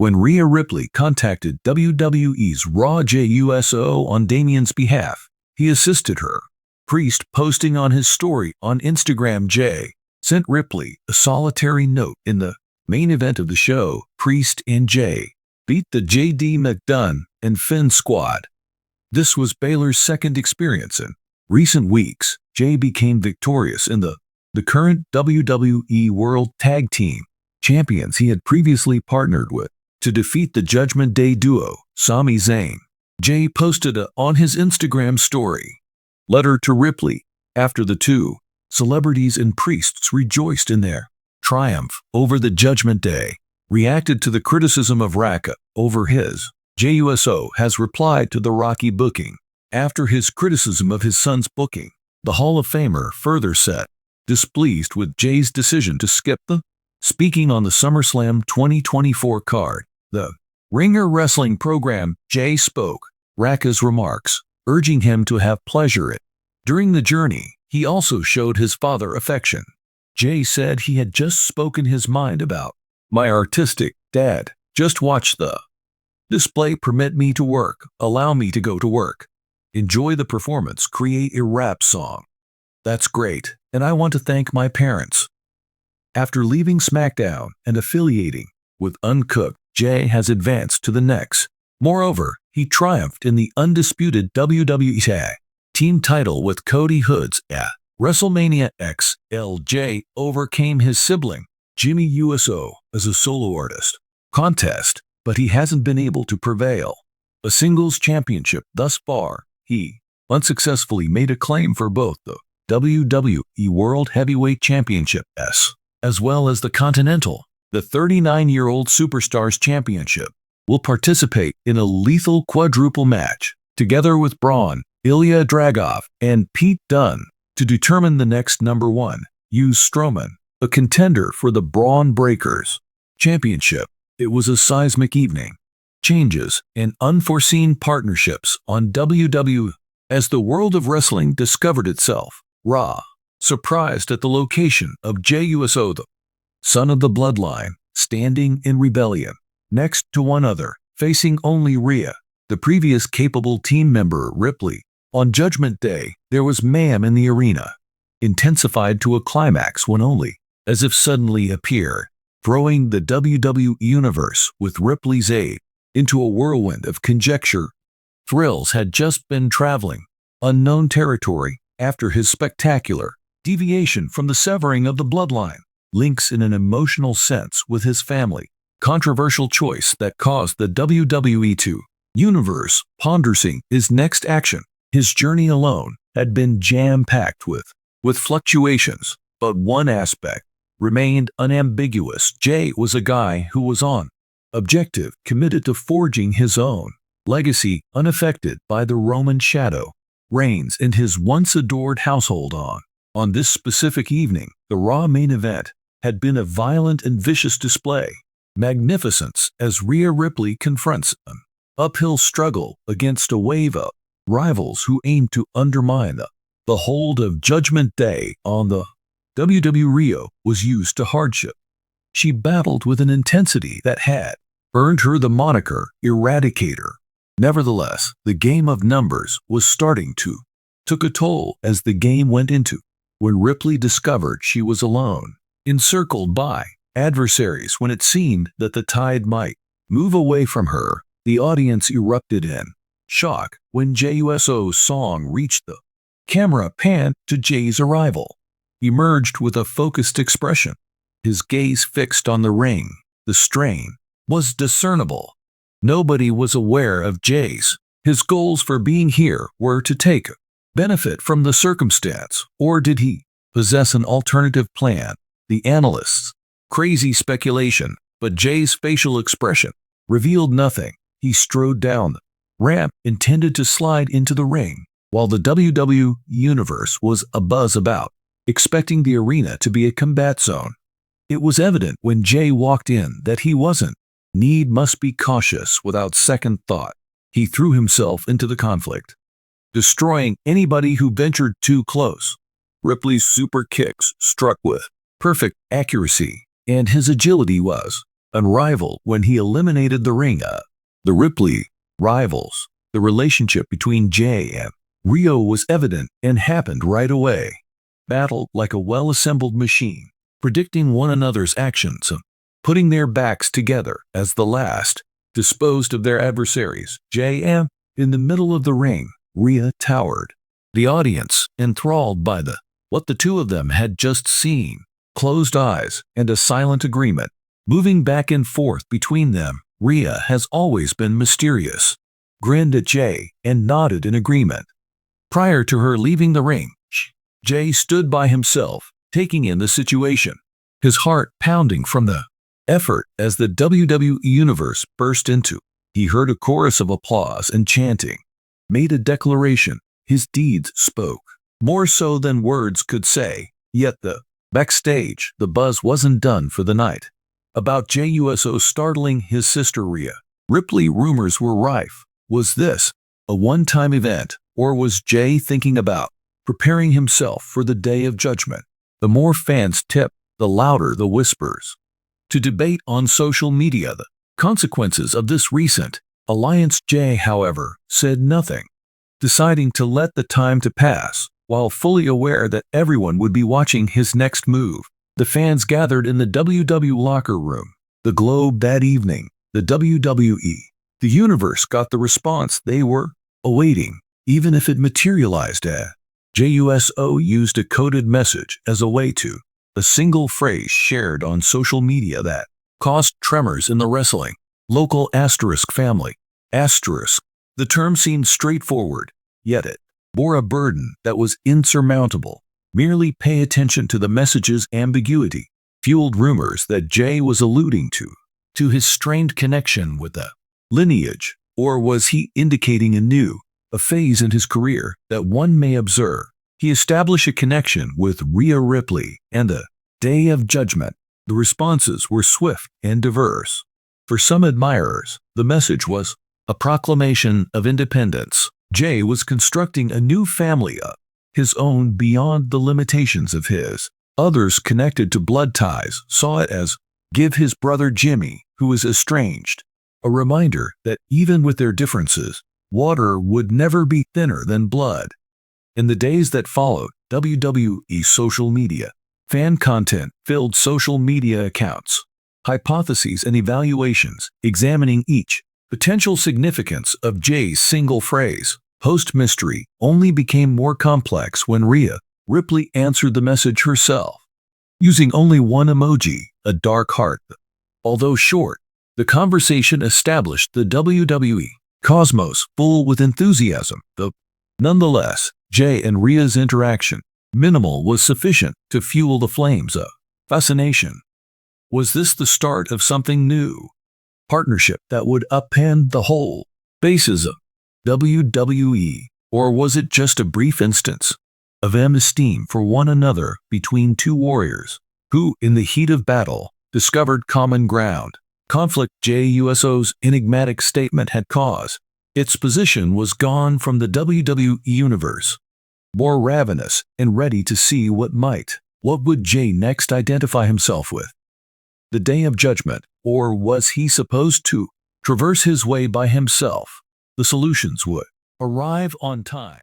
When Rhea Ripley contacted WWE's Raw Jey Uso on Damian's behalf, he assisted her. Priest, posting on his story on Instagram, Jey sent Ripley a solitary note. In the main event of the show, Priest and Jey beat the JD McDonagh and Finn squad. This was Baylor's second experience in recent weeks. Jey became victorious in the current WWE World Tag Team Champions he had previously partnered with to defeat the Judgment Day duo, Sami Zayn. Jey posted on his Instagram story letter to Ripley after the two celebrities and priests rejoiced in their triumph over the Judgment Day, reacted to the criticism of Raka over his. Jey Uso has replied to the Rocky booking after his criticism of his son's booking. The Hall of Famer further said, displeased with Jey's decision to skip the speaking on the SummerSlam 2024 card. The Ringer Wrestling program, Jey spoke Raka's remarks, urging him to have pleasure in. During the journey, he also showed his father affection. Jey said he had just spoken his mind about my artistic dad. Just watch the display, permit me to work, allow me to go to work. Enjoy the performance, create a rap song. That's great, and I want to thank my parents. After leaving SmackDown and affiliating with Uncooked, Jey has advanced to the next. Moreover, he triumphed in the undisputed WWE Tag Team title with Cody Hood's at WrestleMania XL. Jey overcame his sibling, Jimmy Uso, as a solo artist contest, but he hasn't been able to prevail. A singles championship thus far, he unsuccessfully made a claim for both the WWE World Heavyweight Championship as well as the Continental. The 39-year-old Superstars Championship will participate in a lethal quadruple match, together with Braun, Ilya Dragunov, and Pete Dunne, to determine the next number one. Use Strowman, a contender for the Braun Breakers Championship. It was a seismic evening. Changes and unforeseen partnerships on WWE as the world of wrestling discovered itself. Raw, surprised at the location of Jey Uso, the son of the bloodline, standing in rebellion, next to one other, facing only Rhea, the previous capable team member Ripley. On Judgment Day, there was mayhem in the arena, intensified to a climax when only, as if suddenly appeared, throwing the WWE Universe, with Ripley's aid, into a whirlwind of conjecture. Thrills had just been traveling unknown territory after his spectacular deviation from the severing of the bloodline, links in an emotional sense with his family, controversial choice that caused the WWE to Universe pondering his next action. His journey alone had been jam-packed with fluctuations, but one aspect remained unambiguous. Jey was a guy who was on objective, committed to forging his own legacy, unaffected by the Roman shadow reigns in his once adored household. On this specific evening, the Raw main event had been a violent and vicious display, magnificence as Rhea Ripley confronts an uphill struggle against a wave of rivals who aimed to undermine the hold of Judgment Day on the WWE. Rhea was used to hardship. She battled with an intensity that had earned her the moniker Eradicator. Nevertheless, the game of numbers was starting to took a toll as the game went into when Ripley discovered she was alone, encircled by adversaries. When it seemed that the tide might move away from her, the audience erupted in shock when Jey Uso's song reached the camera. Pan to Jey's arrival, emerged with a focused expression, his gaze fixed on the ring. The strain was discernible. Nobody was aware of Jey's. His goals for being here were to take benefit from the circumstance, or did he possess an alternative plan? The analysts' crazy speculation, but Jey's facial expression revealed nothing. He strode down the ramp, intended to slide into the ring, while the WWE Universe was abuzz about, expecting the arena to be a combat zone. It was evident when Jey walked in that he wasn't. Need must be cautious. Without second thought, he threw himself into the conflict, destroying anybody who ventured too close. Ripley's super kicks struck with perfect accuracy, and his agility was unrivaled when he eliminated the Ring. The Ripley rivals. The relationship between Jey and Rhea was evident and happened right away. Battled like a well-assembled machine, predicting one another's actions and putting their backs together as the last disposed of their adversaries. Jey and in the middle of the ring, Rhea towered. The audience, enthralled by what the two of them had just seen, closed eyes and a silent agreement, moving back and forth between them. Rhea has always been mysterious, grinned at Jey and nodded in agreement. Prior to her leaving the ring, Jey stood by himself, taking in the situation, his heart pounding from the effort as the WWE Universe burst into. He heard a chorus of applause and chanting, made a declaration. His deeds spoke, more so than words could say. Yet backstage, the buzz wasn't done for the night. About Jey Uso startling his sister Rhea Ripley, rumors were rife. Was this a one-time event, or was Jey thinking about preparing himself for the Day of Judgment? The more fans tipped, the louder the whispers. To debate on social media the consequences of this recent alliance, Jey, however, said nothing, deciding to let the time to pass, while fully aware that everyone would be watching his next move. The fans gathered in the WWE locker room, the Globe that evening. The WWE, the Universe got the response they were awaiting, even if it materialized as Jey Uso used a coded message as a way to a single phrase shared on social media that caused tremors in the wrestling local family. The term seemed straightforward, yet it bore a burden that was insurmountable. Merely pay attention to the message's ambiguity, fueled rumors that Jey was alluding to his strained connection with the lineage, or was he indicating a phase in his career that one may observe? He established a connection with Rhea Ripley and the Day of Judgment. The responses were swift and diverse. For some admirers, the message was a proclamation of independence. Jey was constructing a new family of his own beyond the limitations of his. Others connected to blood ties saw it as give his brother Jimmy, who was estranged, a reminder that even with their differences, water would never be thinner than blood. In the days that followed, WWE social media, fan content filled social media accounts, hypotheses and evaluations examining each potential significance of Jey's single phrase. Post-mystery only became more complex when Rhea Ripley answered the message herself, using only one emoji, a dark heart. Although short, the conversation established the WWE cosmos full with enthusiasm. Nonetheless, Jey and Rhea's interaction, minimal, was sufficient to fuel the flames of fascination. Was this the start of something new? Partnership that would upend the whole basis of WWE, or was it just a brief instance of esteem for one another between two warriors who, in the heat of battle, discovered common ground? Conflict Jey Uso's enigmatic statement had caused. Its position was gone from the WWE Universe, more ravenous and ready to see what might. What would Jey next identify himself with? The Day of Judgment, or was he supposed to traverse his way by himself? The solutions would arrive on time.